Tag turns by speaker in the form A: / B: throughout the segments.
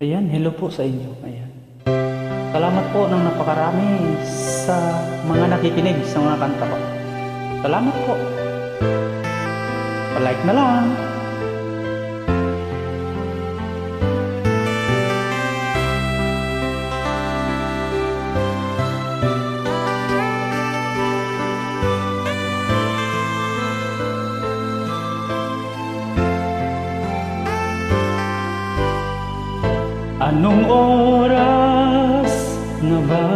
A: Ayan, hello po sa inyo. Ayan. Salamat po ng napakarami sa mga nakikinig sa mga kanta ko. Salamat po. Pa-like na lang. Anong oras na ba?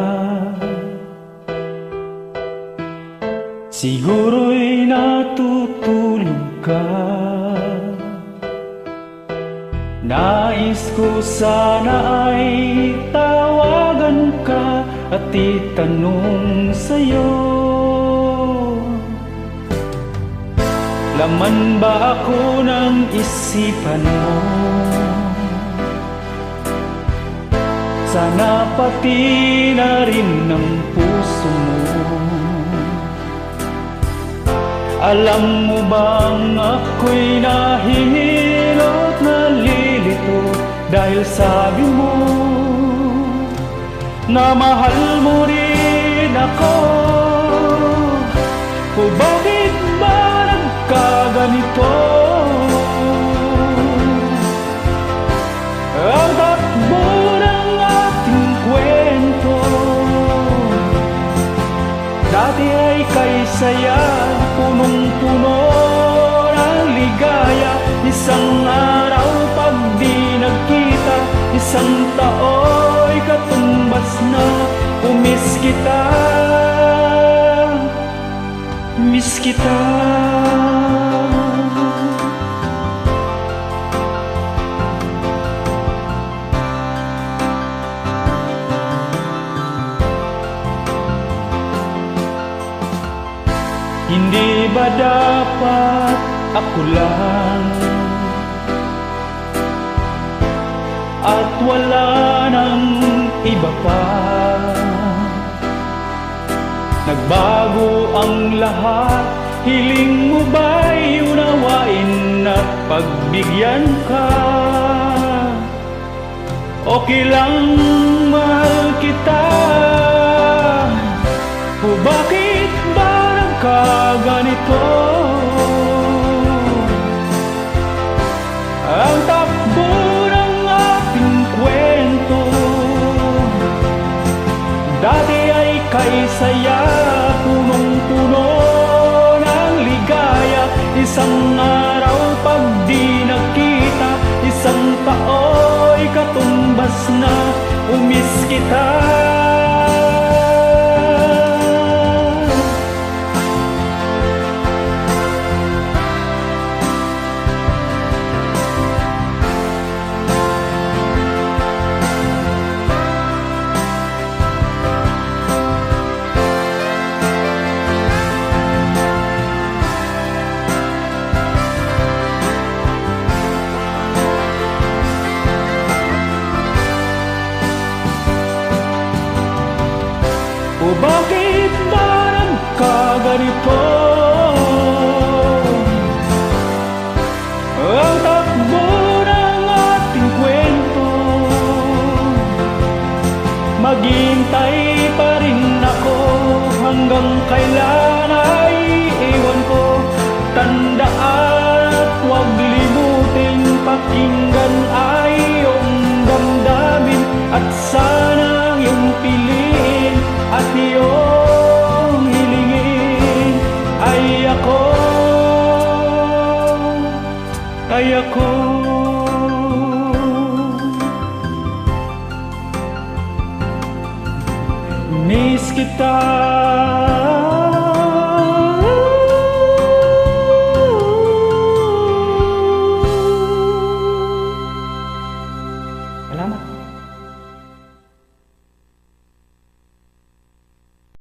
A: Siguro'y natutulog ka. Nais ko sana ay tawagan ka at itanong sa'yo, laman ba ako ng isipan mo? Sana pati na rin ng puso mo. Alam mo bang ako'y nahihilot, nalilito dahil sabi mo na mahal mo rin ako. O bakit ba nagkaganito? Ang takbo ng ating kwento, dati ay kay saya, punong-puno ng ligaya. Isang araw pag di nagkita, isang tao'y katumbas na. Miss kita, miss kita. Hindi ba dapat ako lang at wala nang iba pa? Nagbago ang lahat, hiling mo ba'y unawain at pagbigyan ka? Okay lang, mahal kita. O bakit ba nagkaganito? Ang takbo ng ating kwento, dati ay kay saya, punong-puno ng ligaya. Isang araw pag di nagkita, isang tao'y katumbas na. Miss kita, o bakit ba nagkaganito? Ang takbo ng ating kwento, maghihintay pa rin ako hanggang kailan ay iwan ko. Tandaan at huwag limutin, pakinggan ay iyong damdamin at sana iyong piliin at iyong hilingin. Ay ako, ay ako. Miss kita.